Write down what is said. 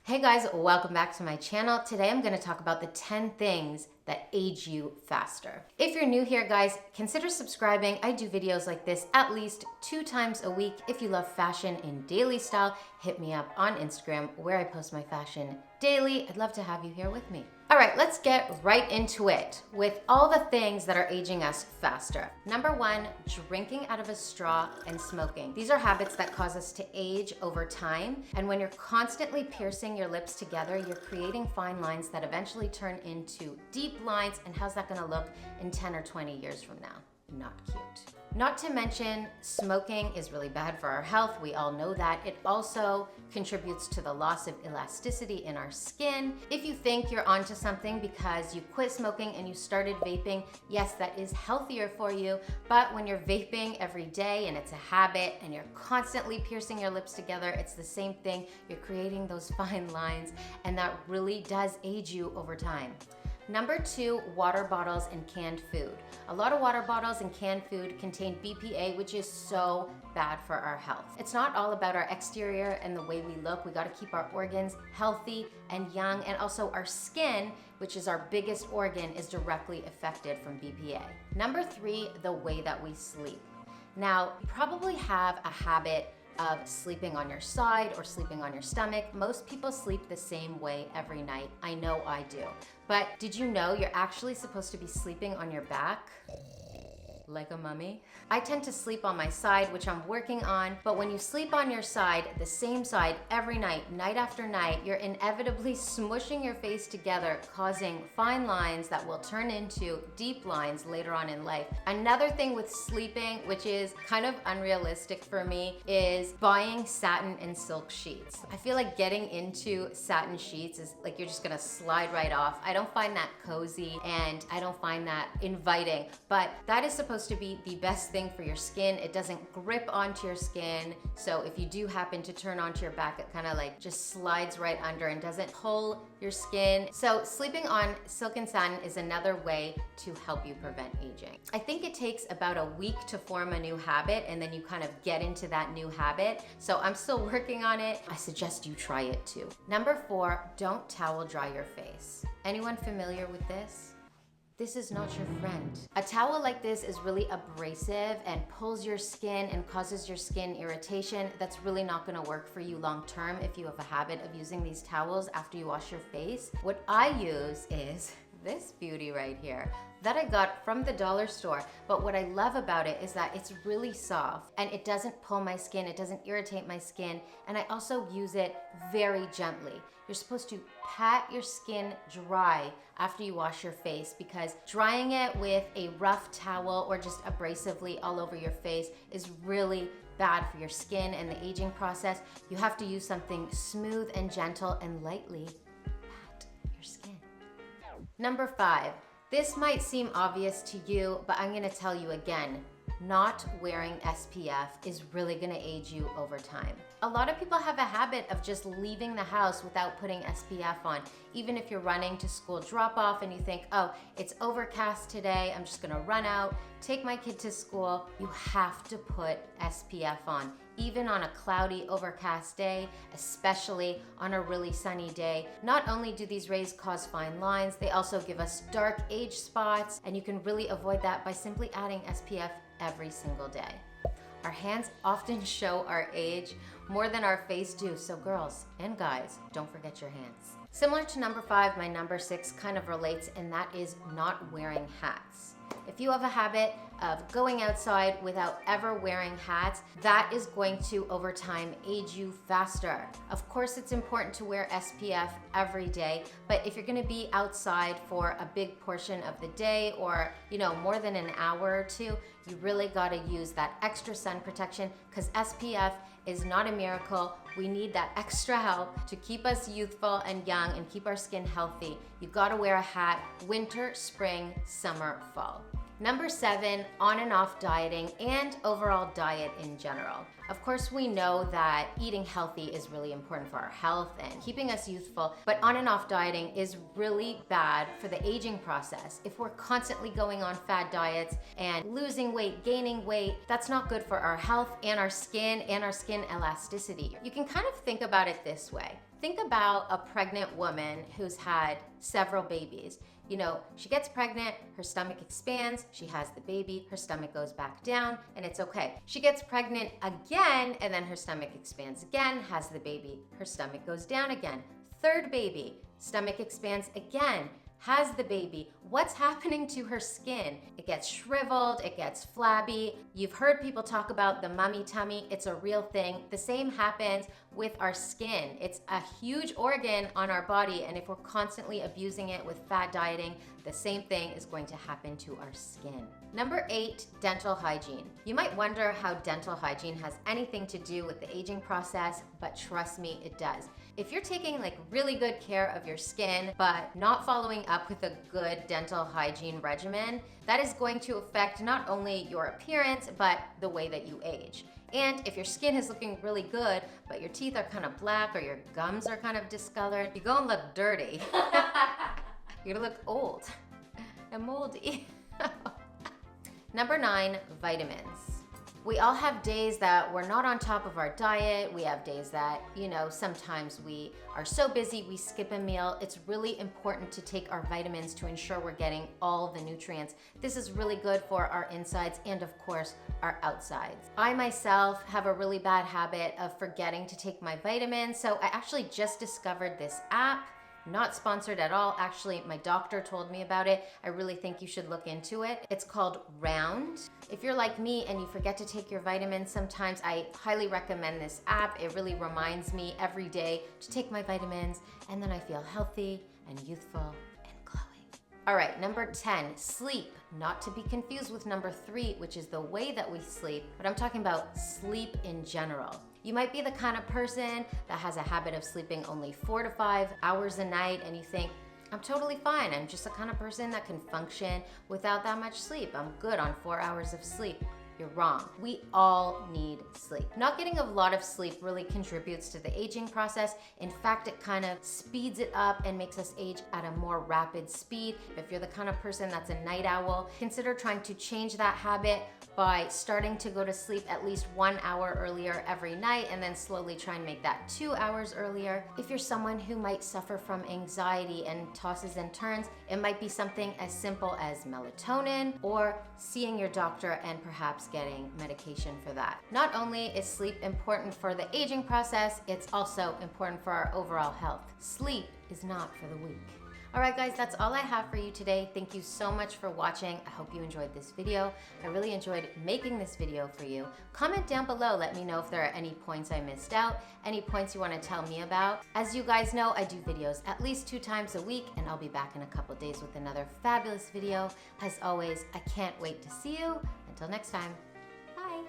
Hey guys, welcome back to my channel. Today I'm gonna talk about the 10 things that age you faster. If you're new here, guys, consider subscribing. I do videos like this at least 2 times a week. If you love fashion in daily style, hit me up on Instagram where I post my fashion daily. I'd love to have you here with me. All right, let's get right into it with all the things that are aging us faster. Number 1, drinking out of a straw and smoking. These are habits that cause us to age over time. And when you're constantly piercing your lips together, you're creating fine lines that eventually turn into deep lines. And how's that gonna look in 10 or 20 years from now? Not cute. Not to mention, smoking is really bad for our health. We all know that. It also contributes to the loss of elasticity in our skin. If you think you're onto something because you quit smoking and you started vaping, yes, that is healthier for you. But when you're vaping every day and it's a habit and you're constantly piercing your lips together, it's the same thing. You're creating those fine lines, and that really does age you over time. Number 2, water bottles and canned food. A lot of water bottles and canned food contain BPA, which is so bad for our health. It's not all about our exterior and the way we look. We gotta keep our organs healthy and young, and also our skin, which is our biggest organ, is directly affected from BPA. Number 3, the way that we sleep. Now, you probably have a habit of sleeping on your side or sleeping on your stomach. Most people sleep the same way every night. I know I do. But did you know you're actually supposed to be sleeping on your back? Like a mummy? I tend to sleep on my side, which I'm working on, but when you sleep on your side, the same side every night, night after night, you're inevitably smushing your face together, causing fine lines that will turn into deep lines later on in life. Another thing with sleeping, which is kind of unrealistic for me, is buying satin and silk sheets. I feel like getting into satin sheets is like you're just gonna slide right off. I don't find that cozy and I don't find that inviting, but that is supposed to be the best thing for your skin. It doesn't grip onto your skin, so if you do happen to turn onto your back, it kind of like just slides right under and doesn't pull your skin. So sleeping on silk and satin is another way to help you prevent aging. I think it takes about a week to form a new habit, and then you kind of get into that new habit. So I'm still working on it. I suggest you try it too. Number 4, don't towel dry your face. Anyone familiar with this? This is not your friend. A towel like this is really abrasive and pulls your skin and causes your skin irritation. That's really not gonna work for you long term if you have a habit of using these towels after you wash your face. What I use is this beauty right here that I got from the dollar store. But what I love about it is that it's really soft and it doesn't pull my skin, it doesn't irritate my skin, and I also use it very gently. You're supposed to pat your skin dry after you wash your face, because drying it with a rough towel or just abrasively all over your face is really bad for your skin and the aging process. You have to use something smooth and gentle and lightly pat your skin. Number 5, this might seem obvious to you, but I'm gonna tell you again. Not wearing SPF is really gonna age you over time. A lot of people have a habit of just leaving the house without putting SPF on. Even if you're running to school drop off and you think, oh, it's overcast today, I'm just gonna run out, take my kid to school, you have to put SPF on. Even on a cloudy, overcast day, especially on a really sunny day. Not only do these rays cause fine lines, they also give us dark age spots, and you can really avoid that by simply adding SPF every single day. Our hands often show our age more than our face do, so girls and guys, don't forget your hands. Similar to number 5, my number 6 kind of relates, and that is not wearing hats. If you have a habit of going outside without ever wearing hats, that is going to, over time, age you faster. Of course, it's important to wear SPF every day, but if you're gonna be outside for a big portion of the day or, more than an hour or two, you really gotta use that extra sun protection, because SPF is not a miracle. We need that extra help to keep us youthful and young and keep our skin healthy. You gotta wear a hat winter, spring, summer, fall. Number 7, on and off dieting and overall diet in general. Of course, we know that eating healthy is really important for our health and keeping us youthful, but on and off dieting is really bad for the aging process. If we're constantly going on fad diets and losing weight, gaining weight, that's not good for our health and our skin elasticity. You can kind of think about it this way. Think about a pregnant woman who's had several babies. You know, she gets pregnant, her stomach expands, she has the baby, her stomach goes back down, and it's okay. She gets pregnant again, and then her stomach expands again, has the baby, her stomach goes down again. Third baby, stomach expands again, has the baby. What's happening to her skin? It gets shriveled, it gets flabby. You've heard people talk about the mummy tummy. It's a real thing. The same happens with our skin. It's a huge organ on our body, and if we're constantly abusing it with fad dieting, the same thing is going to happen to our skin. Number 8, dental hygiene. You might wonder how dental hygiene has anything to do with the aging process, but trust me, it does. If you're taking like really good care of your skin, but not following up with a good dental hygiene regimen, that is going to affect not only your appearance, but the way that you age. And if your skin is looking really good, but your teeth are kind of black or your gums are kind of discolored, you're gonna look dirty. You're gonna look old and moldy. Number 9, vitamins. We all have days that we're not on top of our diet. We have days that, sometimes we are so busy we skip a meal. It's really important to take our vitamins to ensure we're getting all the nutrients. This is really good for our insides and of course our outsides. I myself have a really bad habit of forgetting to take my vitamins, so I actually just discovered this app. Not sponsored at all. Actually, my doctor told me about it. I really think you should look into it. It's called Round. If you're like me and you forget to take your vitamins sometimes, I highly recommend this app. It really reminds me every day to take my vitamins, and then I feel healthy and youthful and glowing. All right, number 10, sleep. Not to be confused with number 3, which is the way that we sleep, but I'm talking about sleep in general. You might be the kind of person that has a habit of sleeping only 4 to 5 hours a night, and you think, I'm totally fine. I'm just the kind of person that can function without that much sleep. I'm good on 4 hours of sleep. You're wrong. We all need sleep. Not getting a lot of sleep really contributes to the aging process. In fact, it kind of speeds it up and makes us age at a more rapid speed. If you're the kind of person that's a night owl, consider trying to change that habit by starting to go to sleep at least 1 hour earlier every night, and then slowly try and make that 2 hours earlier. If you're someone who might suffer from anxiety and tosses and turns, it might be something as simple as melatonin or seeing your doctor and perhaps getting medication for that. Not only is sleep important for the aging process, it's also important for our overall health. Sleep is not for the weak. All right, guys, that's all I have for you today. Thank you so much for watching. I hope you enjoyed this video. I really enjoyed making this video for you. Comment down below. Let me know if there are any points I missed out, any points you want to tell me about. As you guys know, I do videos at least 2 times a week, and I'll be back in a couple days with another fabulous video. As always, I can't wait to see you. Until next time, bye.